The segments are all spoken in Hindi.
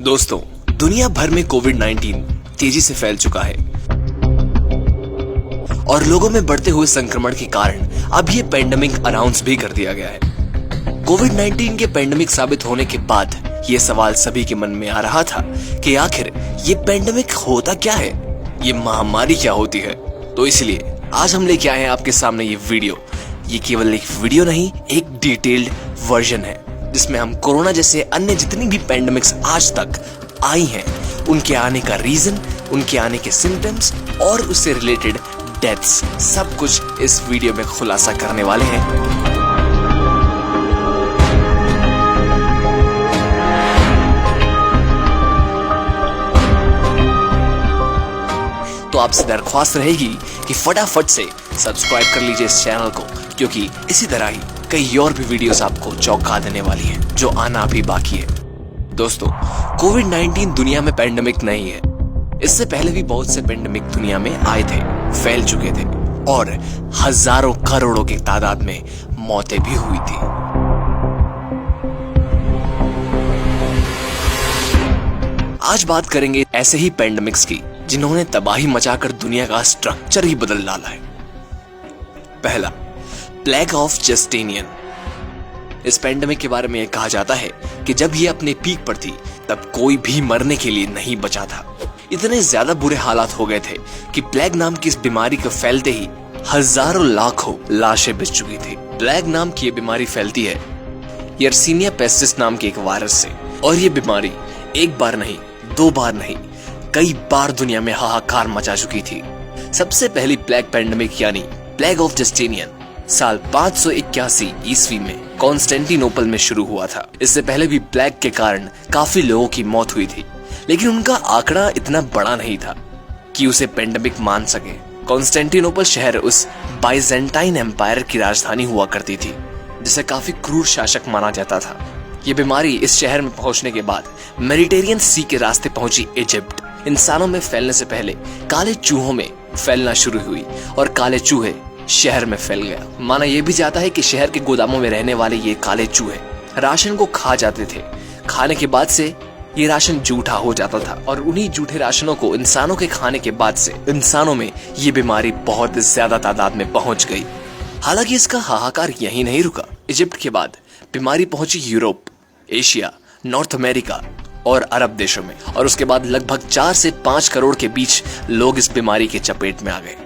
दोस्तों, दुनिया भर में कोविड-19 तेजी से फैल चुका है और लोगों में बढ़ते हुए संक्रमण के कारण अब ये पेंडेमिक अनाउंस भी कर दिया गया है। कोविड-19 के पेंडेमिक साबित होने के बाद ये सवाल सभी के मन में आ रहा था कि आखिर ये पेंडेमिक होता क्या है, ये महामारी क्या होती है। तो इसलिए आज हम लेके आए हैं आपके सामने ये वीडियो। ये केवल एक वीडियो नहीं, एक डिटेल्ड वर्जन है जिसमें हम कोरोना जैसे अन्य जितनी भी पेंडेमिक्स आज तक आई हैं उनके आने का रीजन, उनके आने के सिम्टम्स और उससे रिलेटेड डेथ्स, सब कुछ इस वीडियो में खुलासा करने वाले हैं। तो आपसे दरख्वास्त रहेगी कि फटाफट से सब्सक्राइब कर लीजिए इस चैनल को, क्योंकि इसी तरह ही कई और भी वीडियोस आपको चौंका देने वाली हैं जो आना अभी बाकी है। दोस्तों, कोविड-19 दुनिया में पेंडेमिक नहीं है। इससे पहले भी बहुत से पेंडेमिक दुनिया में आए थे, फैल चुके थे और हजारों करोड़ों की तादाद में मौतें भी हुई थी। आज बात करेंगे ऐसे ही पेंडेमिक्स की जिन्होंने तबाही मचाकर दुनिया का स्ट्रक्चर ही बदल डाला है। पहला, प्लेग ऑफ जस्टिनियन। इस पेंडेमिक के बारे में यह कहा जाता है कि जब ये अपने पीक पर थी तब कोई भी मरने के लिए नहीं बचा था। इतने ज्यादा बुरे हालात हो गए थे कि प्लेग नाम की इस बीमारी को फैलते ही हजारों लाखों लाशें बिछ चुकी थी। प्लेग नाम की ये बीमारी फैलती है यर्सीनिया पेस्टिस नाम के एक वायरस से, और ये बीमारी एक बार नहीं, दो बार नहीं, कई बार दुनिया में हाहाकार मचा चुकी थी। सबसे पहली प्लेग पेंडेमिक यानी प्लेग ऑफ जस्टिनियन साल 581 ईस्वी में कॉन्स्टेंटिनोपल में शुरू हुआ था। इससे पहले भी प्लेग के कारण काफी लोगों की मौत हुई थी, लेकिन उनका आंकड़ा इतना बड़ा नहीं था कि उसे पेंडेमिक मान सके। कॉन्स्टेंटिनोपल शहर उस बाइजेंटाइन एम्पायर की राजधानी हुआ करती थी, जिसे काफी क्रूर शासक माना जाता था। ये बीमारी इस शहर में पहुंचने के बाद मेडिटेरियन सी के रास्ते पहुंची इजिप्ट। इंसानों में फैलने से पहले काले चूहों में फैलना शुरू हुई और काले चूहे शहर में फैल गया। माना यह भी जाता है कि शहर के गोदामों में रहने वाले ये काले चूहे राशन को खा जाते थे। खाने के बाद से ये राशन जूठा हो जाता था और उन्हीं जूठे राशनों को इंसानों के खाने के बाद से इंसानों में ये बीमारी बहुत ज्यादा तादाद में पहुंच गई। हालांकि इसका हाहाकार यहीं नहीं रुका। इजिप्ट के बाद बीमारी पहुंची यूरोप, एशिया, नॉर्थ अमेरिका और अरब देशों में, और उसके बाद लगभग 4 से 5 करोड़ के बीच लोग इस बीमारी के चपेट में आ गए।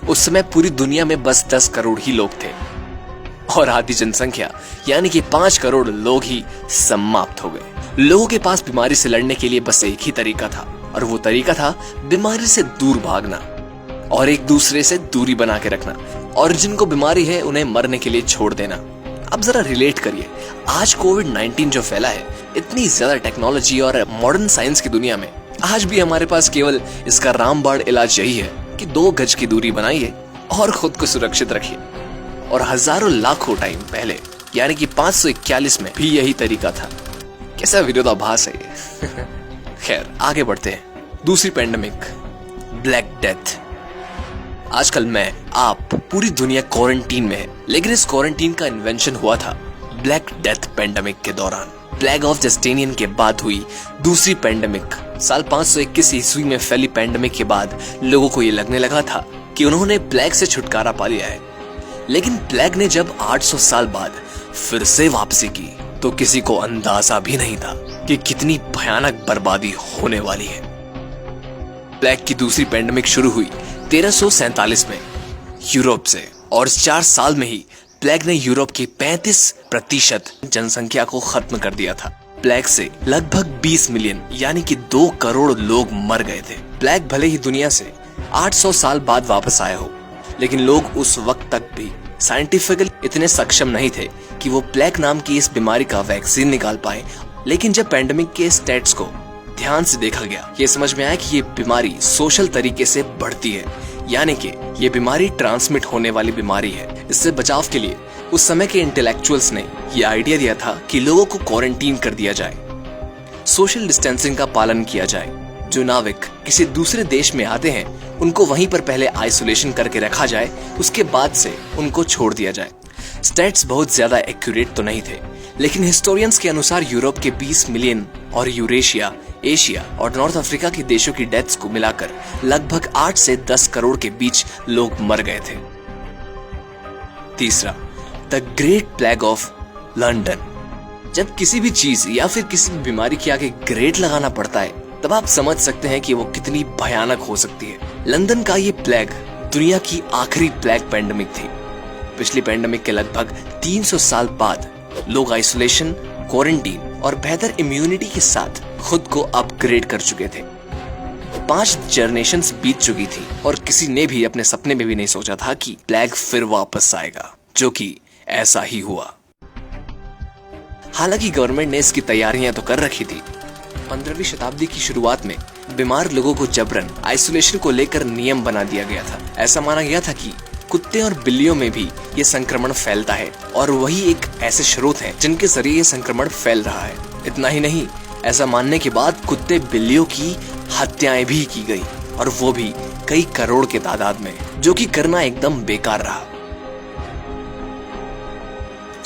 उस समय पूरी दुनिया में बस 10 करोड़ ही लोग थे और आधी जनसंख्या यानी कि 5 करोड़ लोग ही समाप्त हो गए। लोगों के पास बीमारी से लड़ने के लिए बस एक ही तरीका था, और वो तरीका था बीमारी से दूर भागना और एक दूसरे से दूरी बना के रखना, और जिनको बीमारी है उन्हें मरने के लिए छोड़ देना। अब जरा रिलेट करिए, आज कोविड-19 जो फैला है, इतनी ज्यादा टेक्नोलॉजी और मॉडर्न साइंस की दुनिया में आज भी हमारे पास केवल इसका रामबाण इलाज यही है कि 2 गज की दूरी बनाइए और खुद को सुरक्षित रखिए। और हजारों लाखों टाइम पहले यानी कि 541 में भी यही तरीका था। कैसा विरोधाभास है ये। खैर, आगे बढ़ते हैं। दूसरी पेंडेमिक, ब्लैक डेथ। आजकल मैं, आप, पूरी दुनिया क्वारंटीन में है, लेकिन इस क्वारंटीन का इन्वेंशन हुआ था ब्लैक डेथ पेंडेमिक के दौरान। प्लेग ऑफ जस्टिनियन के बाद हुई दूसरी पेंडेमिक साल 521 ईस्वी में फैली पेंडेमिक के बाद लोगों को ये लगने लगा था कि उन्होंने प्लेग से छुटकारा पा लिया है। लेकिन प्लेग ने जब 800 साल बाद फिर से वापसी की तो किसी को अंदाजा भी नहीं था कि कितनी भयानक बर्बादी होने वाली है। प्लेग की दूसरी पेंडेमिक शुरू हुई 1347 में यूरोप से, और 4 साल में ही प्लेग ने यूरोप की 35% जनसंख्या को खत्म कर दिया था। प्लेग से लगभग 20 मिलियन यानी कि 2 करोड़ लोग मर गए थे। प्लेग भले ही दुनिया से 800 साल बाद वापस आए हो, लेकिन लोग उस वक्त तक भी साइंटिफिकली इतने सक्षम नहीं थे कि वो प्लेग नाम की इस बीमारी का वैक्सीन निकाल पाए। लेकिन जब पेंडेमिक के स्टेट्स को ध्यान से देखा गया, ये समझ में आया कि ये बीमारी सोशल तरीके से बढ़ती है, यानी कि ये बीमारी ट्रांसमिट होने वाली बीमारी है। इससे बचाव के लिए उस समय के इंटेलेक्चुअल्स ने ये आइडिया दिया था कि लोगों को क्वारंटीन कर दिया जाए, सोशल डिस्टेंसिंग का पालन किया जाए। जो नाविक किसी दूसरे देश में आते हैं उनको वहीं पर पहले आइसोलेशन करके रखा जाए, उसके बाद से उनको छोड़ दिया जाए। स्टैट्स बहुत ज्यादा एक्यूरेट तो नहीं थे, लेकिन हिस्टोरियंस के अनुसार यूरोप के 20 मिलियन और यूरेशिया, एशिया और नॉर्थ अफ्रीका के देशों की डेथ्स को मिलाकर लगभग 8 से 10 करोड़ के बीच लोग मर गए थे। तीसरा, the great plague of London. जब किसी भी चीज या फिर किसी भी बीमारी के आगे ग्रेट लगाना पड़ता है, तब आप समझ सकते हैं कि वो कितनी भयानक हो सकती है। लंदन का ये प्लेग दुनिया की आखिरी प्लेग पेंडेमिक थी। पिछली पेंडेमिक के लगभग 300 साल बाद लोग आइसोलेशन, क्वारंटीन और बेहतर इम्यूनिटी के साथ खुद को अपग्रेड कर चुके थे। 5 जनरेशंस बीत चुकी थी और किसी ने भी अपने सपने में भी नहीं सोचा था कि प्लेग फिर वापस आएगा, जो कि ऐसा ही हुआ। हालांकि गवर्नमेंट ने इसकी तैयारियां तो कर रखी थी। 15वीं शताब्दी की शुरुआत में बीमार लोगों को जबरन आइसोलेशन को लेकर नियम बना दिया गया था। ऐसा माना गया था कि कुत्ते और बिल्लियों में भी ये संक्रमण फैलता है और वही एक ऐसे स्रोत हैं जिनके जरिए ये संक्रमण फैल रहा है। इतना ही नहीं, ऐसा मानने के बाद कुत्ते बिल्लियों की हत्याएं भी की गई, और वो भी कई करोड़ के तादाद में, जो कि करना एकदम बेकार रहा।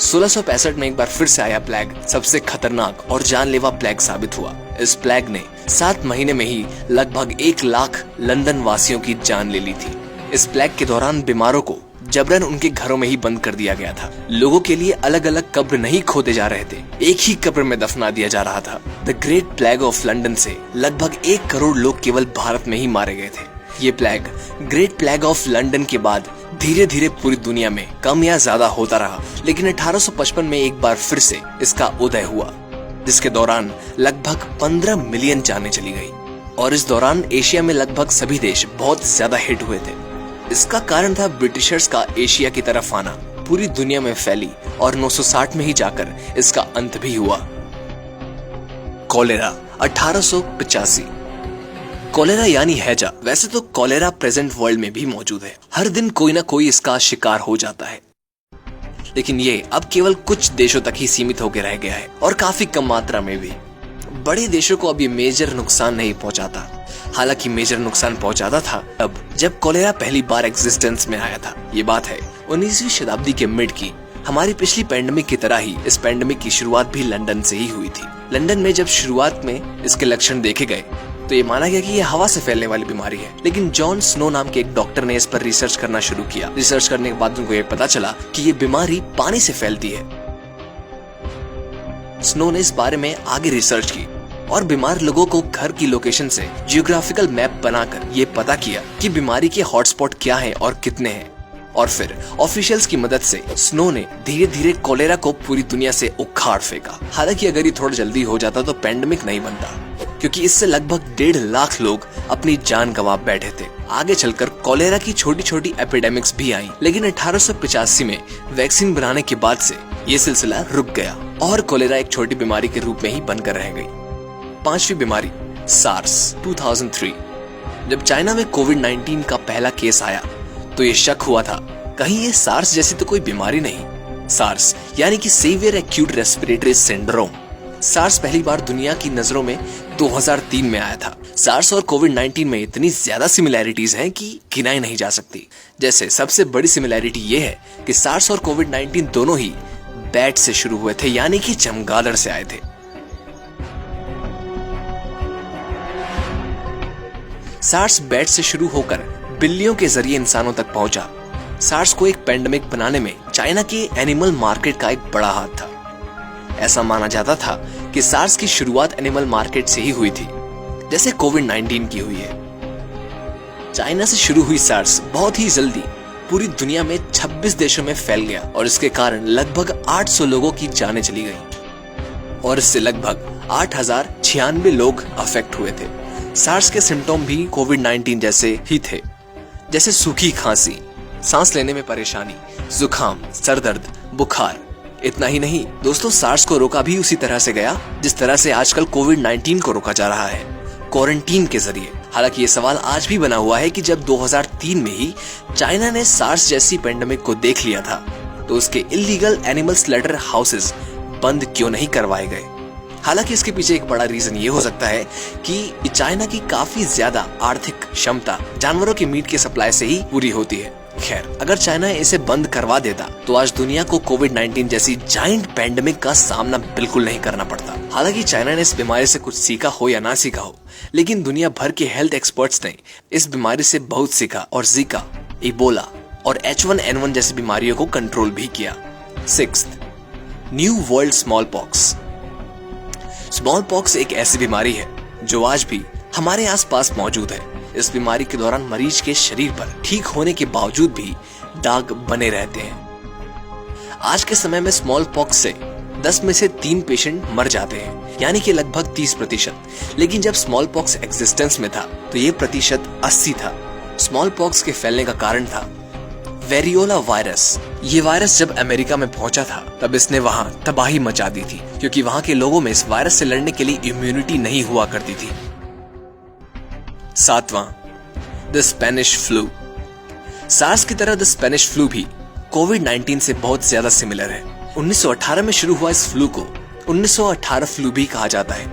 1665 में एक बार फिर से आया प्लेग सबसे खतरनाक और जानलेवा प्लेग साबित हुआ। इस प्लेग ने 7 महीने में ही लगभग 1 लाख लंदन वासियों की जान ले ली थी। इस प्लेग के दौरान बीमारों को जबरन उनके घरों में ही बंद कर दिया गया था। लोगों के लिए अलग अलग कब्र नहीं खोदे जा रहे थे, एक ही कब्र में दफना दिया जा रहा था। The great plague of London से लगभग 1 करोड़ लोग केवल भारत में ही मारे गए थे। ये plague great plague of London के बाद धीरे धीरे पूरी दुनिया में कम या ज्यादा होता रहा, लेकिन 1855 में एक बार फिर से इसका उदय हुआ, जिसके दौरान लगभग 15 मिलियन जानें चली गई। और इस दौरान एशिया में लगभग सभी देश बहुत ज्यादा हिट हुए थे। इसका कारण था ब्रिटिशर्स का एशिया की तरफ आना, पूरी दुनिया में फैली और 960 में ही जाकर इसका अंत भी हुआ। कॉलेरा 1885। कॉलेरा यानी हैजा। वैसे तो कॉलेरा प्रेजेंट वर्ल्ड में भी मौजूद है, हर दिन कोई ना कोई इसका शिकार हो जाता है, लेकिन ये अब केवल कुछ देशों तक ही सीमित होकर रह गया है और काफी कम मात्रा में भी। बड़े देशों को अब ये मेजर नुकसान नहीं पहुंचाता। हालांकि मेजर नुकसान पहुंचाता था अब जब कॉलेरा पहली बार एग्जिस्टेंस में आया था। ये बात है 19वीं शताब्दी के मिड की। हमारी पिछली पेंडेमिक की तरह ही इस पेंडेमिक की शुरुआत भी लंदन से ही हुई थी। लंदन में जब शुरुआत में इसके लक्षण देखे गए तो ये माना गया कि ये हवा से फैलने वाली बीमारी है, लेकिन जॉन स्नो नाम के एक डॉक्टर ने इस पर रिसर्च करना शुरू किया। रिसर्च करने के बाद उनको ये पता चला कि ये बीमारी पानी से फैलती है। स्नो ने इस बारे में आगे रिसर्च की और बीमार लोगों को घर की लोकेशन से जियोग्राफिकल मैप बनाकर ये पता किया कि बीमारी के हॉटस्पॉट क्या हैं और कितने हैं। और फिर ऑफिशियल्स की मदद से स्नो ने धीरे धीरे कॉलेरा को पूरी दुनिया से उखाड़ फेंका। हालांकि अगर ये थोड़ा जल्दी हो जाता तो पेंडेमिक नहीं बनता, क्योंकि इससे लगभग 1.5 लाख लोग अपनी जान गंवा बैठे थे। आगे चलकर कॉलेरा की छोटी छोटी एपिडेमिक्स भी आई, लेकिन 1885 में वैक्सीन बनाने के बाद से ये सिलसिला रुक गया और कॉलेरा एक छोटी बीमारी के रूप में ही बनकर रह गई। 5वीं बीमारी सार्स 2003। जब चाइना में कोविड-19 का पहला केस आया तो ये शक हुआ था कहीं ये सार्स जैसी तो कोई बीमारी नहीं। सार्स यानी कि severe acute respiratory syndrome. SARS पहली बार दुनिया की नजरों में 2003 में आया था। सार्स और कोविड-19 में इतनी ज्यादा सिमिलैरिटीज हैं कि गिनाई नहीं जा सकती। जैसे सबसे बड़ी सिमिलैरिटी ये है कि सार्स और कोविड-19 दोनों ही बैट से शुरू हुए थे, यानी कि चमगादड़ से आए थे। सार्स बैट से शुरू होकर बिल्लियों के जरिए इंसानों तक पहुंचा। सार्स को एक पेंडेमिक बनाने में चाइना के एनिमल मार्केट का एक बड़ा हाथ था। ऐसा माना जाता था कि सार्स की शुरुआत एनिमल मार्केट से ही हुई थी, जैसे कोविड-19 की हुई है। चाइना से शुरू हुई सार्स बहुत ही जल्दी पूरी दुनिया में 26 देशों में फैल गया और इसके कारण लगभग 800 लोगों की जानें चली गईं और इससे लगभग 8096 लोग अफेक्ट हुए थे। सार्स के सिम्टोम भी कोविड-19 जैसे ही थे, जैसे सूखी खांसी, सांस लेने में परेशानी, जुकाम, सरदर्द, बुखार। इतना ही नहीं दोस्तों, सार्स को रोका भी उसी तरह से गया जिस तरह से आजकल कोविड-19 को रोका जा रहा है, क्वारंटीन के जरिए। हालांकि ये सवाल आज भी बना हुआ है कि जब 2003 में ही चाइना ने सार्स जैसी पेंडेमिक को देख लिया था तो उसके इलीगल एनिमल स्लेटर हाउसेस बंद क्यों नहीं करवाए गए। हालांकि इसके पीछे एक बड़ा रीजन ये हो सकता है कि चाइना की काफी ज्यादा आर्थिक क्षमता जानवरों के मीट के सप्लाई से ही पूरी होती है। खैर, अगर चाइना इसे बंद करवा देता तो आज दुनिया को कोविड-19 जैसी जायंट पैंडेमिक का सामना बिल्कुल नहीं करना पड़ता। हालांकि चाइना ने इस बीमारी से कुछ सीखा हो या ना सीखा हो, लेकिन दुनिया भर के हेल्थ एक्सपर्ट्स ने इस बीमारी से बहुत सीखा और जीका, इबोला और H1N1 जैसी बीमारियों को कंट्रोल भी किया। 6th, new world small pox. Small pox एक ऐसी बीमारी है जो आज भी हमारे आसपास मौजूद है। इस बीमारी के दौरान मरीज के शरीर पर ठीक होने के बावजूद भी दाग बने रहते हैं। आज के समय में स्मॉल पॉक्स से 10 में से 3 पेशेंट मर जाते हैं, यानी कि लगभग 30%। लेकिन जब स्मॉल पॉक्स एग्जिस्टेंस में था तो ये प्रतिशत 80 था। स्मॉल पॉक्स के फैलने का कारण था वेरियोला वायरस। ये वायरस जब अमेरिका में पहुंचा था तब इसने वहां तबाही मचा दी थी, क्योंकि वहां के लोगों में इस वायरस से लड़ने के लिए इम्यूनिटी नहीं हुआ करती थी। 7वां, द स्पेनिश फ्लू। सार्स की तरह द स्पेनिश फ्लू भी कोविड-19 से बहुत ज्यादा सिमिलर है। 1918 में शुरू हुआ इस फ्लू को 1918 फ्लू भी कहा जाता है।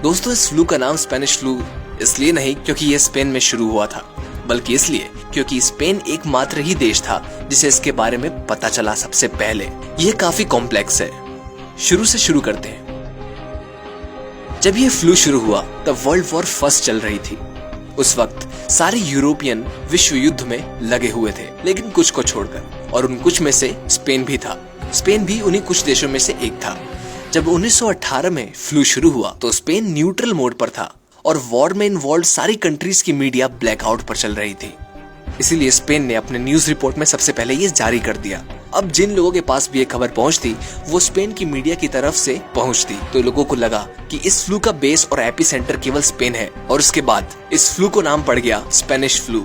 दोस्तों, इस फ्लू का नाम स्पेनिश फ्लू इसलिए नहीं क्योंकि यह स्पेन में शुरू हुआ था, बल्कि इसलिए क्योंकि स्पेन एकमात्र ही देश था जिसे इसके बारे में पता चला सबसे पहले। यह काफी कॉम्प्लेक्स है, शुरू से शुरू करते हैं। जब यह फ्लू शुरू हुआ तब वर्ल्ड वॉर फर्स्ट चल रही थी। उस वक्त सारे यूरोपियन विश्व युद्ध में लगे हुए थे, लेकिन कुछ को छोड़कर, और उन कुछ में से स्पेन भी था। स्पेन भी उन्हीं कुछ देशों में से एक था। जब 1918 में फ्लू शुरू हुआ तो स्पेन न्यूट्रल मोड पर था और वॉर में इन्वॉल्व सारी कंट्रीज की मीडिया ब्लैकआउट पर चल रही थी। इसीलिए स्पेन ने अपने न्यूज रिपोर्ट में सबसे पहले ये जारी कर दिया। अब जिन लोगों के पास भी ये खबर पहुंचती वो स्पेन की मीडिया की तरफ से पहुंचती, तो लोगों को लगा कि इस फ्लू का बेस और एपी सेंटर केवल स्पेन है, और उसके बाद इस फ्लू को नाम पड़ गया स्पेनिश फ्लू।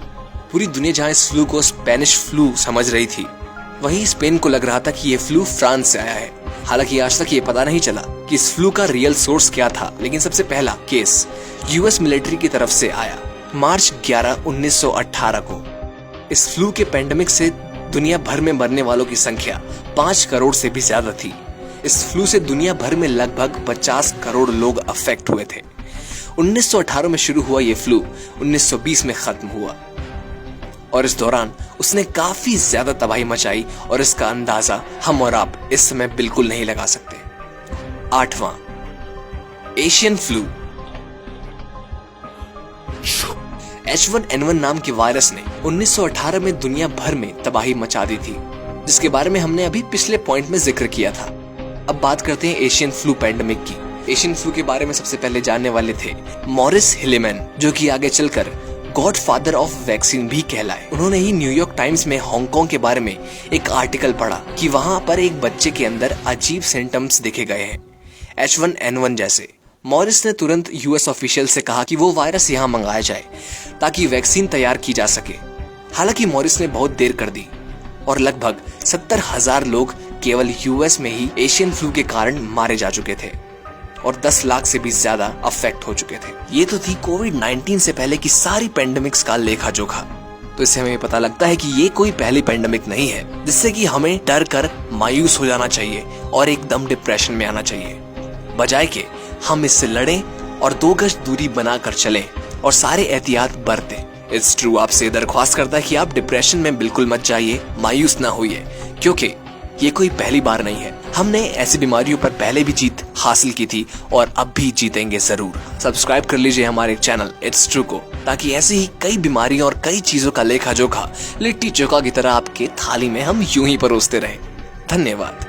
पूरी दुनिया जहाँ इस फ्लू को स्पेनिश फ्लू समझ रही थी, वहीं स्पेन को लग रहा था कि ये फ्लू फ्रांस से आया है। हालांकि आज तक ये पता नहीं चला कि इस फ्लू का रियल सोर्स क्या था, लेकिन सबसे पहला केस यूएस मिलिट्री की तरफ से आया मार्च 11, 1918 को। इस फ्लू के पेंडेमिक से दुनिया भर में मरने वालों की संख्या 5 करोड़ से भी ज्यादा थी। इस फ्लू से दुनिया भर में लगभग 50 करोड़ लोग अफेक्ट हुए थे। 1918 में शुरू हुआ ये फ्लू 1920 में खत्म हुआ, और इस दौरान उसने काफी ज्यादा तबाही मचाई, और इसका अंदाजा हम और आप इस समय बिल्कुल नहीं लगा सकते। 8वां, एशियन फ्लू। H1N1 नाम के वायरस ने 1918 में दुनिया भर में तबाही मचा दी थी, जिसके बारे में हमने अभी पिछले पॉइंट में जिक्र किया था। अब बात करते हैं एशियन फ्लू पेंडेमिक की। एशियन फ्लू के बारे में सबसे पहले जानने वाले थे मॉरिस हिलेमैन, जो कि आगे चलकर गॉडफादर ऑफ वैक्सीन भी कहलाए। उन्होंने ही न्यूयॉर्क टाइम्स में हांगकांग के बारे में एक आर्टिकल पढ़ा कि वहां पर एक बच्चे के अंदर अजीब सिम्टम्स देखे गए हैं, H1N1 जैसे। मॉरिस ने तुरंत यूएस ऑफिशियल से कहा कि वो वायरस यहाँ मंगाया जाए ताकि वैक्सीन तैयार की जा सके। हालांकि मॉरिस ने बहुत देर कर दी और लगभग 70,000 लोग केवल यूएस में ही एशियन फ्लू के कारण मारे जा चुके थे और 10 लाख से भी ज्यादा अफेक्ट हो चुके थे। ये तो थी कोविड-19 से पहले की सारी पेंडेमिक्स का लेखा जोखा। तो इससे हमें पता लगता है कि ये कोई पहली पेंडेमिक नहीं है जिससे कि हमें डर कर मायूस हो जाना चाहिए और एकदम डिप्रेशन में आना चाहिए। बजाय के हम इससे लड़ें और 2 गज दूरी बनाकर चलें और सारे एहतियात बरतें। इट्स ट्रू, आपसे दरख्वास्त करता है कि आप डिप्रेशन में बिल्कुल मत जाइए, मायूस ना होइए, क्योंकि ये कोई पहली बार नहीं है। हमने ऐसी बीमारियों पर पहले भी जीत हासिल की थी और अब भी जीतेंगे जरूर। सब्सक्राइब कर लीजिए हमारे चैनल इट्स ट्रू को, ताकि ऐसे ही कई बीमारियों और कई चीजों का लेखा जोखा लिट्टी चोखा की तरह आपके थाली में हम यूं ही परोसते रहे। धन्यवाद।